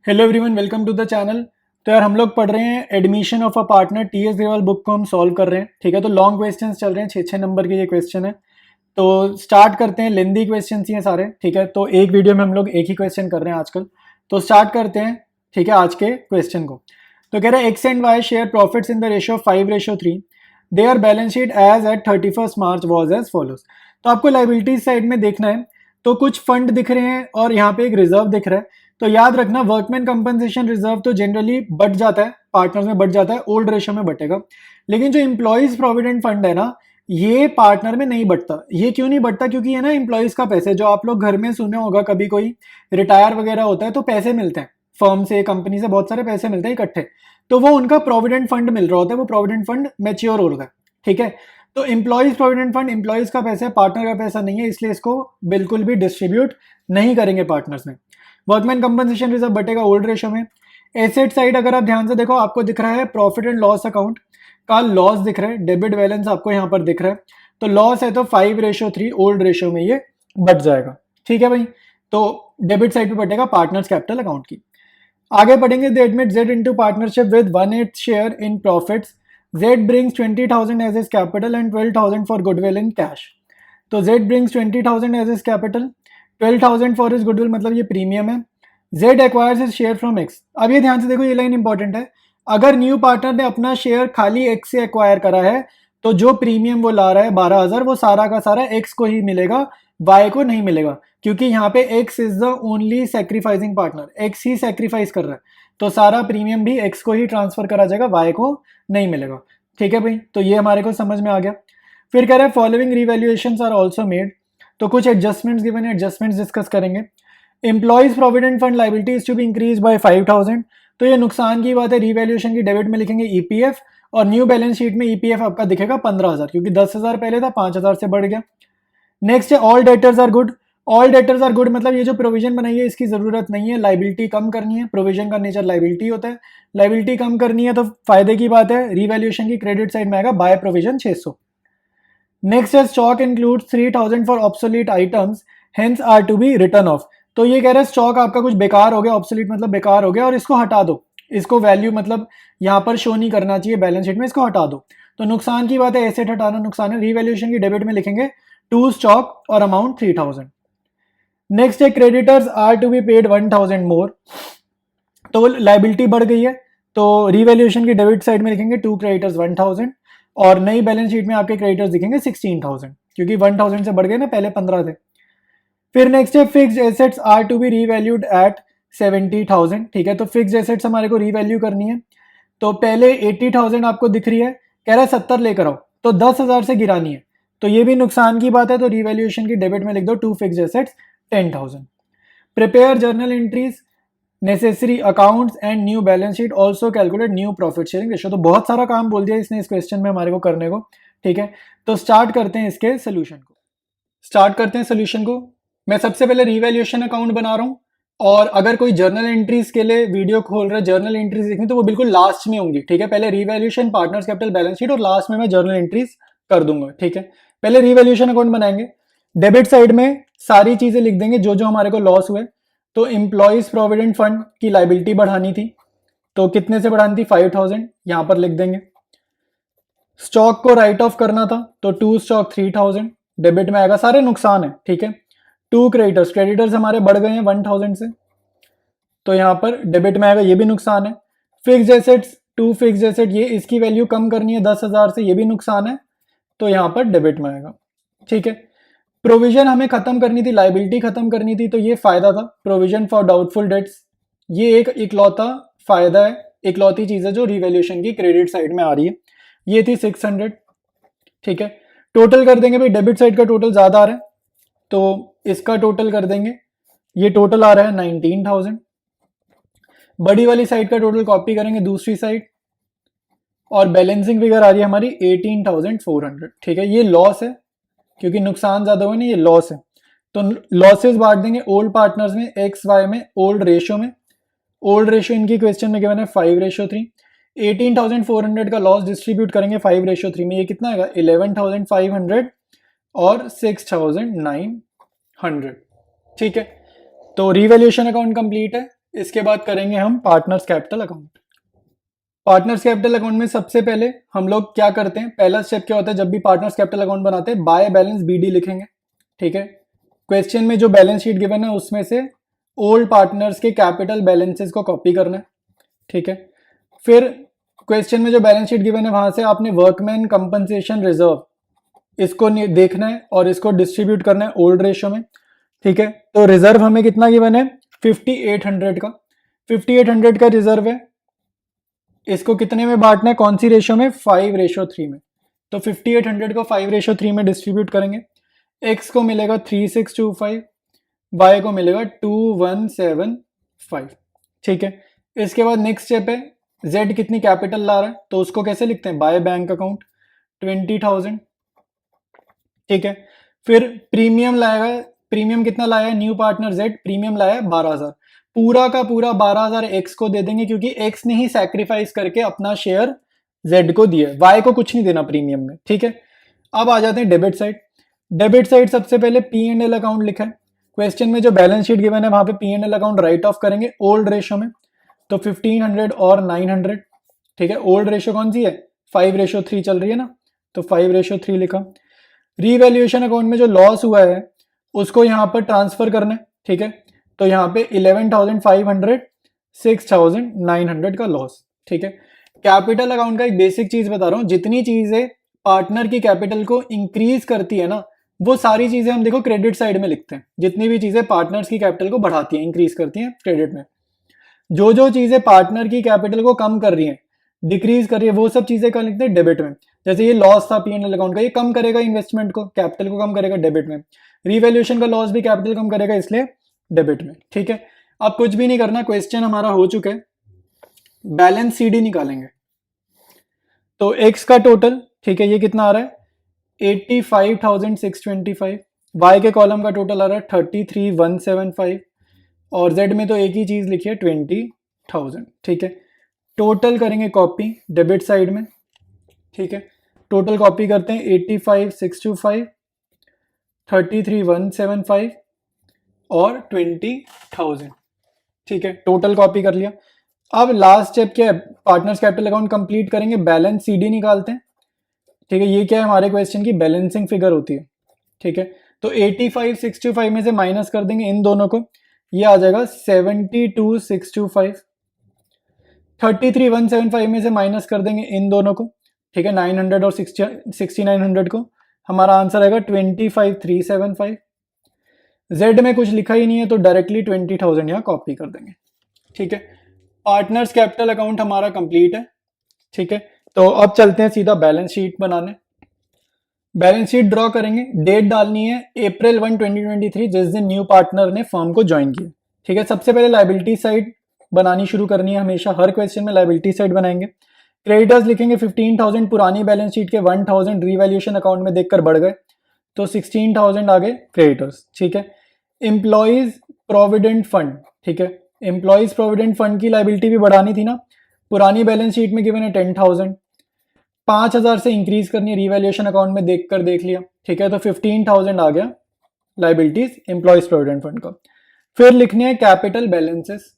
Hello everyone, welcome to the channel. तो यार हम लोग पढ़ रहे हैं admission of a partner TS Grewal book को हम सॉल्व कर रहे हैं। ठीक है, तो लॉन्ग क्वेश्चंस चल रहे हैं, 6 नंबर के ये क्वेश्चन है। तो स्टार्ट करते हैं। लेंदी क्वेश्चन ही हैं सारे। ठीक है, तो एक वीडियो में हम लोग एक ही क्वेश्चन कर रहे हैं आजकल। तो स्टार्ट करते हैं। ठीक है, आज के क्वेश्चन को। तो कह रहे हैं X and Y share profits in the ratio of 5:3। Their balance sheet as at 31 March was as follows. तो आपको लाइबिलिटीज साइड में देखना है। तो कुछ फंड दिख रहे हैं और यहाँ पे एक रिजर्व दिख रहा है। तो याद रखना, वर्कमैन कंपनसेशन रिजर्व तो जनरली बढ़ जाता है, पार्टनर्स में बढ़ जाता है, ओल्ड रेशियो में बढ़ेगा। लेकिन जो एम्प्लॉयज प्रोविडेंट फंड है ना, ये पार्टनर में नहीं बढ़ता। ये क्यों नहीं बढ़ता? क्योंकि ये ना एम्प्लॉयज का पैसे, जो आप लोग घर में सुने होगा कभी कोई रिटायर वगैरह होता है तो पैसे मिलते हैं फर्म से, कंपनी से बहुत सारे पैसे मिलते हैं इकट्ठे। तो वो उनका प्रोविडेंट फंड मिल रहा होता है, वो प्रोविडेंट फंड मैच्योर हो रहा है। ठीक है, तो एम्प्लॉयज प्रोविडेंट फंड एम्प्लॉयज का पैसा है, पार्टनर का पैसा नहीं है, इसलिए इसको बिल्कुल भी डिस्ट्रीब्यूट नहीं करेंगे पार्टनर्स में। वर्कमैन कंपनसेशन रिजर्व बटेगा ओल्ड रेशो में। एसेट साइड अगर आप ध्यान से देखो, आपको दिख रहा है प्रॉफिट एंड लॉस अकाउंट का लॉस दिख रहा है, डेबिट बैलेंस आपको यहाँ पर दिख रहा है। तो लॉस है तो 5:3 ओल्ड रेशो में ये बढ़ जाएगा। ठीक है भाई, तो डेबिट साइड पे बटेगा पार्टनर्स कैपिटल अकाउंट की। आगे पढ़ेंगे। They admit Z into partnership with 1/8 share in profits. Z brings 20,000 as his capital and 12,000 for goodwill in cash. तो Z brings 20,000 as his capital, 12,000 for his goodwill, मतलब ये premium है। Z acquires his share from X. अब ये ध्यान से देखो, ये लाइन इंपॉर्टेंट है। अगर न्यू पार्टनर ने अपना शेयर खाली एक्स से एक्वायर करा है तो जो प्रीमियम वो ला रहा है 12,000, वो सारा का सारा एक्स को ही मिलेगा, वाई को नहीं मिलेगा। क्योंकि यहाँ पे x is the only sacrificing partner, x he sacrifice कर रहा है, तो सारा प्रीमियम भी एक्स को ही ट्रांसफर करा जाएगा, वाई को नहीं मिलेगा। ठीक है भाई, तो ये हमारे को समझ में आ गया। फिर कह रहे हैं following revaluations are also made. तो कुछ एडजस्टमेंट्स गिवन है, एडजस्टमेंट्स डिस्कस करेंगे। Employees provident fund liability is to be increase by 5,000। तो ये नुकसान की बात है, रिवैल्यूएशन की डेबिट में लिखेंगे ईपीएफ, और न्यू बैलेंस शीट में ईपीएफ आपका दिखेगा 15,000, क्योंकि 10,000 पहले था, 5,000 से बढ़ गया। नेक्स्ट है all debtors are good. All debtors are good मतलब ये जो प्रोविजन बनाई है इसकी जरूरत नहीं है, लाइबिलिटी कम करनी है। प्रोविजन का नेचर लाइबिलिटी होता है, लाइबिलिटी कम करनी है तो फायदे की बात है। रिवैल्यूएशन की क्रेडिट साइड में आएगा बाय प्रोविजन 600। नेक्स्ट है stock includes 3,000 for obsolete items, hence are to be written off. तो ये कह रहा है स्टॉक आपका कुछ बेकार हो गया, ऑब्सोलीट मतलब बेकार हो गया, और इसको हटा दो। इसको वैल्यू मतलब यहाँ पर शो नहीं करना चाहिए बैलेंस शीट में, इसको हटा दो। तो नुकसान की बात है, एसेट हटाना नुकसान है। रिवैल्यूएशन की डेबिट में लिखेंगे टू स्टॉक और अमाउंट 3,000। नेक्स्ट है creditors are to be paid 1,000 more. तो लाइबिलिटी बढ़ गई है, तो रिवैल्यूएशन की डेबिट साइड में लिखेंगे टू क्रेडिटर्स 1,000, और नई बैलेंस शीट में आपके क्रेडिटर्स दिखेंगे 16,000, क्योंकि 1,000 से बढ़ गए ना, पहले 15 थे। फिर नेक्स्ट है fixed assets are to be revalued at 70,000। ठीक है, तो फिक्स्ड एसेट्स हमारे को रीवैल्यू करनी है। तो पहले 80,000 आपको दिख रही है, कह रहा है 70 लेकर आओ, तो 10,000 से गिरानी है, तो ये भी नुकसान की बात है। तो रिवैल्यूएशन की डेबिट में लिख दो to fixed assets 10,000। Prepare journal entries, necessary accounts and new balance sheet, also calculate new profit sharing ratio. तो बहुत सारा काम बोल दिया इसने इस क्वेश्चन में हमारे को करने को। ठीक है, तो स्टार्ट करते हैं इसके सोल्यूशन को। स्टार्ट करते हैं सोल्यूशन को। मैं सबसे पहले रिवैल्यूएशन अकाउंट बना रहा हूँ, और अगर कोई जर्नल एंट्रीज के लिए वीडियो खोल रहा है, जर्नल एंट्रीज देखनी, तो वो बिल्कुल लास्ट में होंगी। ठीक है, पहले revaluation, partners capital, balance sheet, और लास्ट में मैं जर्नल एंट्रीज कर दूंगा। ठीक है, पहले रिवैल्यूएशन अकाउंट बनाएंगे। डेबिट साइड में सारी चीजें लिख देंगे जो जो हमारे को लॉस हुए। तो एम्प्लॉयज प्रोविडेंट फंड की लाइबिलिटी बढ़ानी थी, तो कितने से बढ़ानी थी? 5,000, यहां पर लिख देंगे। स्टॉक को राइट ऑफ करना था, तो टू स्टॉक 3,000 डेबिट में आएगा, सारे नुकसान है। ठीक है, टू क्रेडिटर्स, क्रेडिटर्स हमारे बढ़ गए हैं 1,000 से, तो यहां पर डेबिट में आएगा, ये भी नुकसान है। Fixed assets, to fixed asset, ये इसकी वैल्यू कम करनी है 10,000 से, ये भी नुकसान है, तो यहां पर डेबिट में आएगा। ठीक है, प्रोविजन हमें खत्म करनी थी, लाइबिलिटी खत्म करनी थी, तो ये फायदा था, प्रोविजन फॉर डाउटफुल डेट्स। ये एक इकलौता फायदा है, इकलौती चीज है जो रिवैल्यूएशन की क्रेडिट साइड में आ रही है। ये थी 600। ठीक है, टोटल कर देंगे भाई, डेबिट साइड का टोटल ज्यादा आ रहा है, तो इसका टोटल कर देंगे। ये टोटल आ रहा है 19,000। बड़ी वाली साइड का टोटल कॉपी करेंगे दूसरी साइड, और बैलेंसिंग फिगर आ रही है हमारी 18,400। ठीक है, ये लॉस है, क्योंकि नुकसान ज्यादा हुए ना, ये लॉस है। तो लॉसेस बांट देंगे ओल्ड पार्टनर्स में, एक्स वाई में, ओल्ड रेशियो में। ओल्ड रेशियो इनकी क्वेश्चन में गिवन है 5:3। 18,400 का लॉस डिस्ट्रीब्यूट करेंगे 5:3 में, ये कितना आएगा? 11,500 और 6,900। ठीक है, तो रिवैल्यूएशन अकाउंट कंप्लीट है। इसके बाद करेंगे हम partners capital account. Partners capital account में सबसे पहले हम लोग क्या करते हैं, पहला स्टेप क्या होता है, जब भी पार्टनर्स कैपिटल अकाउंट बनाते हैं बाय बैलेंस बीडी लिखेंगे। ठीक है, क्वेश्चन में जो बैलेंस शीट गिवन है उसमें से ओल्ड पार्टनर्स के कैपिटल बैलेंसेस को कॉपी करना है। ठीक है, फिर क्वेश्चन में जो बैलेंस शीट गिवन है वहां से आपने वर्कमैन कंपनसेशन रिजर्व इसको देखना है और इसको डिस्ट्रीब्यूट करना है ओल्ड रेशियो में। ठीक है, तो रिजर्व हमें कितना गिवन है, 5800 का, 5800 का रिजर्व है। इसको कितने में बांटना है, कौन सी रेशियो में, 5:3 में। तो 5800 को 5:3 में डिस्ट्रीब्यूट करेंगे। एक्स को मिलेगा 3625, वाई को मिलेगा 2175। ठीक है, इसके बाद नेक्स्ट स्टेप है, जेड कितनी कैपिटल ला रहा है तो उसको कैसे लिखते हैं, बाय बैंक अकाउंट 20,000। ठीक है, फिर प्रीमियम लाएगा, प्रीमियम कितना लाया है, न्यू पार्टनर जेड प्रीमियम लाया है 12,000, पूरा का पूरा 12,000 एक्स को दे देंगे क्योंकि एक्स ने ही सैक्रिफाइस करके अपना शेयर जेड को दिया, वाई को कुछ नहीं देना प्रीमियम में। ठीक है, अब आ जाते हैं डेबिट साइड। डेबिट साइड सबसे पहले P&L अकाउंट लिखा है, क्वेश्चन में जो बैलेंस शीट गिवन है वहां पे P&L अकाउंट राइट ऑफ करेंगे ओल्ड रेशियो में, तो 1500 और 900। ठीक है, ओल्ड रेशियो कौन सी है, 5:3 चल रही है ना, तो 5:3 लिखा। रीवैल्यूएशन अकाउंट में जो लॉस हुआ है उसको यहाँ पर ट्रांसफर करना है। ठीक है, तो यहाँ पे 11,500 6,900 का लॉस। ठीक है, कैपिटल अकाउंट का एक बेसिक चीज बता रहा हूँ, जितनी चीजें पार्टनर की कैपिटल को इंक्रीज करती है ना वो सारी चीजें हम देखो क्रेडिट साइड में लिखते हैं, जितनी भी चीजें पार्टनर्स की कैपिटल को बढ़ाती हैं इंक्रीज करती हैं क्रेडिट में, जो जो चीजें पार्टनर की कैपिटल को कम कर रही हैं डिक्रीज कर रही है वो सब चीजें क्या लिखते हैं, डेबिट में। जैसे ये लॉस था P&L अकाउंट का, ये कम करेगा इन्वेस्टमेंट को, कैपिटल को कम करेगा डेबिट में। रिवैल्यूएशन का लॉस भी कैपिटल कम करेगा इसलिए डेबिट में। ठीक है, अब कुछ भी नहीं करना, क्वेश्चन हमारा हो चुका है, बैलेंस सीडी निकालेंगे। तो एक्स का टोटल, ठीक है, ये कितना आ रहा है 85,625, वाई के कॉलम का टोटल आ रहा है 33,175 और जेड में तो एक ही चीज लिखी है 20,000। ठीक है, टोटल करेंगे कॉपी डेबिट साइड में। ठीक है, टोटल कॉपी करते हैं 85,625, 33,175 और 20,000। ठीक है, टोटल कॉपी कर लिया। अब लास्ट स्टेप क्या है, पार्टनर्स कैपिटल अकाउंट कंप्लीट करेंगे, बैलेंस सीडी निकालते हैं। ठीक है, ये क्या है हमारे क्वेश्चन की बैलेंसिंग फिगर होती है। ठीक है, तो 85,625 में से माइनस कर देंगे इन दोनों को, ये आ जाएगा 72,625। 33,175 में से माइनस कर देंगे इन दोनों को, ठीक है, 900 और 6900 को, हमारा आंसर आएगा 25,375। जेड में कुछ लिखा ही नहीं है तो डायरेक्टली 20,000 यहाँ कॉपी कर देंगे। ठीक है, पार्टनर्स कैपिटल अकाउंट हमारा कंप्लीट है। ठीक है, तो अब चलते हैं सीधा बैलेंस शीट बनाने। बैलेंस शीट ड्रॉ करेंगे, डेट डालनी है April 1, 2023, जिस दिन न्यू पार्टनर ने फर्म को ज्वाइन किया। ठीक है, सबसे पहले लाइबिलिटी साइड बनानी शुरू करनी है, हमेशा हर क्वेश्चन में लाइबिलिटी साइड बनाएंगे। क्रेडिटर्स लिखेंगे 15,000, पुरानी बैलेंस शीट के 1,000 रिवैल्यूएशन अकाउंट में देखकर बढ़ गए तो 16,000 आ गए क्रेडिटर्स। ठीक है, एम्प्लॉइज प्रोविडेंट फंड, ठीक है, एम्प्लॉइज प्रोविडेंट फंड की लाइबिलिटी भी बढ़ानी थी ना, पुरानी बैलेंस शीट में गिवन है 10,000, 5,000 से इंक्रीज करनी है, रिवैल्यूएशन अकाउंट में देखकर देख लिया। ठीक है, तो 15,000 आ गया लाइबिलिटीज एम्प्लॉइज प्रोविडेंट फंड का। फिर लिखने हैं कैपिटल बैलेंसेस,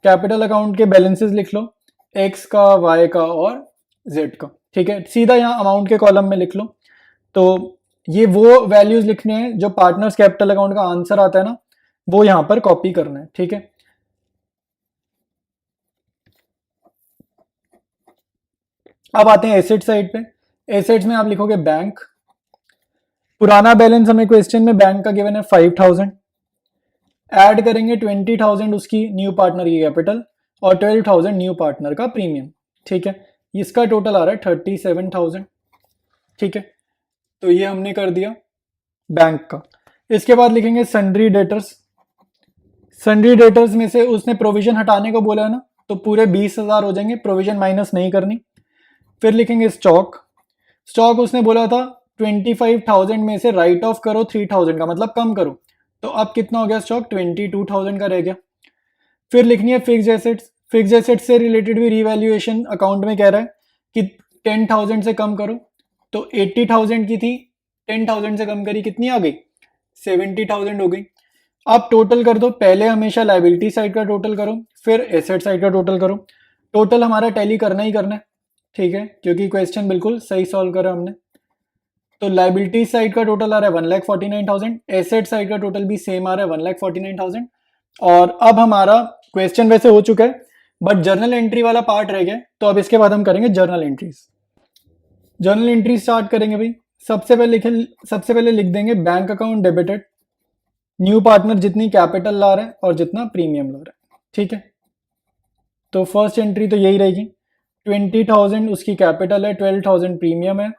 कैपिटल अकाउंट के बैलेंसेस लिख लो, एक्स का, वाई का और जेड का। ठीक है, सीधा यहाँ अमाउंट के कॉलम में लिख लो। तो ये वो वैल्यूज लिखने हैं जो पार्टनर्स कैपिटल अकाउंट का आंसर आता है ना, वो यहां पर कॉपी करना है। ठीक है, अब आते हैं एसेट साइड पे। एसेट्स में आप लिखोगे बैंक, पुराना बैलेंस हमें क्वेश्चन में बैंक का गिवन है 5,000, ऐड करेंगे 20,000 उसकी न्यू पार्टनर की कैपिटल और 12,000 न्यू पार्टनर का प्रीमियम। ठीक है, इसका टोटल आ रहा है 37,000। ठीक है, तो ये हमने कर दिया बैंक का। इसके बाद लिखेंगे सन्ड्री डेटर्स, सन्ड्री डेटर्स में से उसने प्रोविजन हटाने को बोला है ना, तो पूरे 20,000 हो जाएंगे, प्रोविजन माइनस नहीं करनी। फिर लिखेंगे स्टॉक, स्टॉक उसने बोला था 25,000 में से राइट ऑफ करो 3,000 का, मतलब कम करो, तो अब कितना हो गया स्टॉक, 22,000 का रह गया। फिर लिखनी है फिक्स एसेट्स, फिक्स एसेट्स से रिलेटेड भी रिवैल्यूएशन अकाउंट में कह रहा है कि 10,000 से कम करो, तो 80,000 की थी, 10,000 से कम करी, कितनी आ गई, 70,000 हो गई। अब टोटल कर दो, पहले हमेशा लाइबिलिटी साइड का टोटल करो, फिर एसेट साइड का टोटल करो। टोटल हमारा टैली करना ही करना है, ठीक है, क्योंकि क्वेश्चन बिल्कुल सही सॉल्व करा हमने। तो लाइबिलिटी साइड का टोटल आ रहा है 1,49,000, एसेट साइड का टोटल भी सेम आ रहा है 1,49,000। और अब हमारा क्वेश्चन वैसे हो चुका है, बट जर्नल एंट्री वाला पार्ट रह गया, तो अब इसके बाद हम करेंगे journal entries. Journal entry start करेंगे भाई। सबसे पहले लिख देंगे bank account debited, new partner जितनी कैपिटल ला रहा है और जितना प्रीमियम ला रहा है, ठीक है। तो फर्स्ट एंट्री तो यही रहेगी, 20,000 उसकी कैपिटल है, 12,000 प्रीमियम है,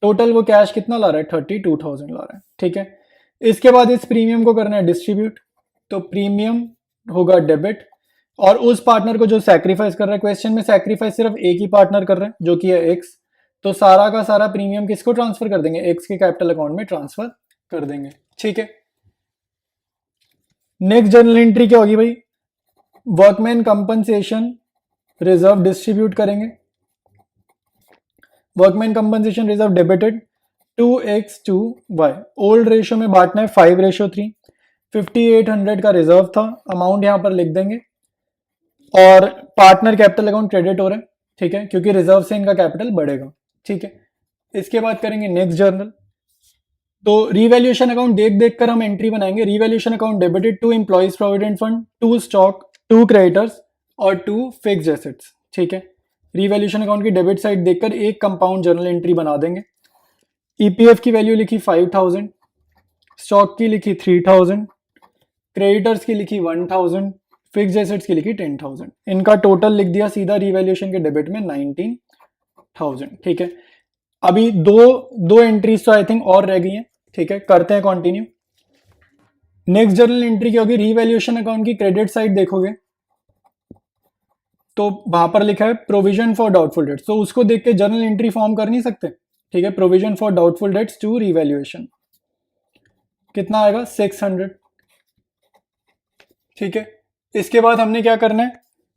टोटल वो कैश कितना ला रहा है, 32,000 ला रहा है, ठीक है। इसके बाद इस प्रीमियम को करना है डिस्ट्रीब्यूट, तो प्रीमियम होगा डेबिट, और उस पार्टनर को जो सैक्रिफाइस कर रहा है, क्वेश्चन में सैक्रिफाइस सिर्फ एक ही पार्टनर कर रहे हैं जो कि है एक्स, तो सारा का सारा प्रीमियम किसको ट्रांसफर कर देंगे, एक्स के कैपिटल अकाउंट में ट्रांसफर कर देंगे, ठीक है। नेक्स्ट जर्नल एंट्री क्या होगी भाई, वर्कमैन कंपनसेशन रिजर्व डिस्ट्रीब्यूट करेंगे। Workman compensation reserve debited 2x2y, old ratio में बांटना है 5:3, 5800 का रिजर्व था, अमाउंट यहां पर लिख देंगे, और पार्टनर कैपिटल अकाउंट क्रेडिट हो रहा है, ठीक है, क्योंकि रिजर्व से इनका कैपिटल बढ़ेगा, ठीक है। इसके बाद करेंगे नेक्स्ट जर्नल, तो रिवैल्यूएशन अकाउंट देख देख कर हम एंट्री बनाएंगे। Revaluation account debited to employees provident fund, to stock, to creditors और टू फिक्स्ड एसेट्स, ठीक है। रिवैल्यूएशन अकाउंट की डेबिट साइड देखकर एक कंपाउंड जर्नल एंट्री बना देंगे। ईपीएफ की वैल्यू लिखी 5,000, स्टॉक की लिखी 3,000, क्रेडिटर्स की लिखी 1,000, फिक्स्ड एसेट्स की लिखी 10,000, इनका टोटल लिख दिया सीधा रिवैल्यूएशन के डेबिट में 19,000, ठीक है। अभी दो एंट्रीज तो आई थिंक और रह गई हैं, ठीक है, करते हैं कंटिन्यू। नेक्स्ट जर्नल एंट्री क्या होगी, रिवैल्यूएशन अकाउंट की क्रेडिट साइड देखोगे तो वहां पर लिखा है प्रोविजन फॉर डाउटफुल डेट्स, तो उसको देख के जर्नल एंट्री फॉर्म कर नहीं सकते, ठीक है। Provision for doubtful debts to revaluation कितना आएगा 600, ठीक है। इसके बाद हमने क्या करना है,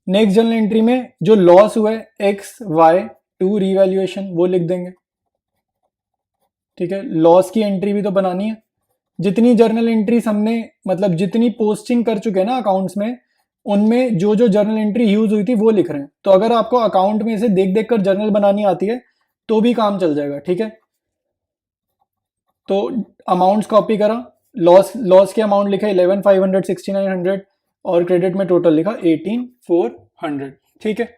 नेक्स्ट जर्नल एंट्री में जो लॉस हुआ है एक्स वाई टू रिवैल्यूएशन वो लिख देंगे, ठीक है। लॉस की एंट्री भी तो बनानी है। जितनी जर्नल एंट्रीज हमने मतलब जितनी पोस्टिंग कर चुके हैं ना अकाउंट्स में, उनमें जो जो जर्नल एंट्री यूज हुई थी वो लिख रहे हैं, तो अगर आपको अकाउंट में से देख देख कर जर्नल बनानी आती है तो भी काम चल जाएगा, ठीक है। तो अमाउंट्स कॉपी करा, लॉस के अमाउंट लिखा 11,500, 6,900 और क्रेडिट में टोटल लिखा 18,400, ठीक है।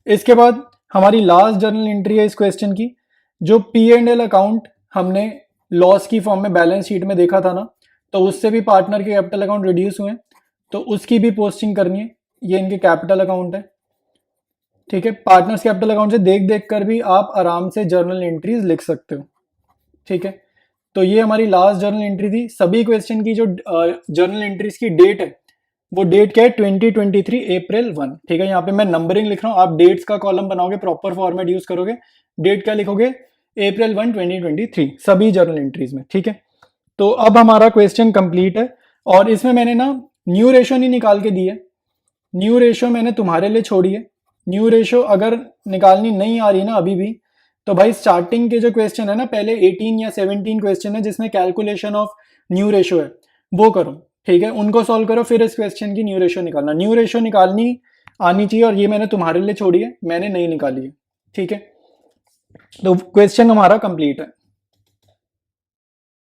इसके बाद हमारी लास्ट जर्नल एंट्री है इस क्वेश्चन की, जो P&L अकाउंट हमने लॉस की फॉर्म में बैलेंस शीट में देखा था ना, तो उससे भी पार्टनर के कैपिटल अकाउंट रिड्यूस हुए, तो उसकी भी पोस्टिंग करनी है। ये इनके कैपिटल अकाउंट है, ठीक है। पार्टनर्स कैपिटल अकाउंट से देख देख कर भी आप आराम से जर्नल एंट्रीज लिख सकते हो, ठीक है। तो ये हमारी लास्ट जर्नल एंट्री थी। सभी क्वेश्चन की जो जर्नल एंट्रीज की डेट है वो डेट क्या है 2023 अप्रैल 1, ठीक है। यहाँ पे मैं नंबरिंग लिख रहा हूँ, आप डेट्स का कॉलम बनाओगे, प्रॉपर फॉर्मेट यूज करोगे, डेट क्या लिखोगे अप्रैल 1, 2023 सभी जर्नल एंट्रीज में, ठीक है। तो अब हमारा क्वेश्चन कंप्लीट है, और इसमें मैंने ना न्यू रेशो नहीं निकाल के दी है, न्यू रेशो मैंने तुम्हारे लिए छोड़ी है। न्यू रेशो अगर निकालनी नहीं आ रही ना अभी भी, तो भाई स्टार्टिंग के जो क्वेश्चन है ना, पहले 18 या 17 क्वेश्चन है जिसमें कैलकुलेशन ऑफ न्यू रेशो है, वो करो, ठीक है, उनको सॉल्व करो, फिर इस क्वेश्चन की न्यू रेशो निकालना। न्यू रेशो निकालनी आनी चाहिए, और ये मैंने तुम्हारे लिए छोड़ी है, मैंने नहीं निकाली है, ठीक है। तो क्वेश्चन हमारा कंप्लीट है।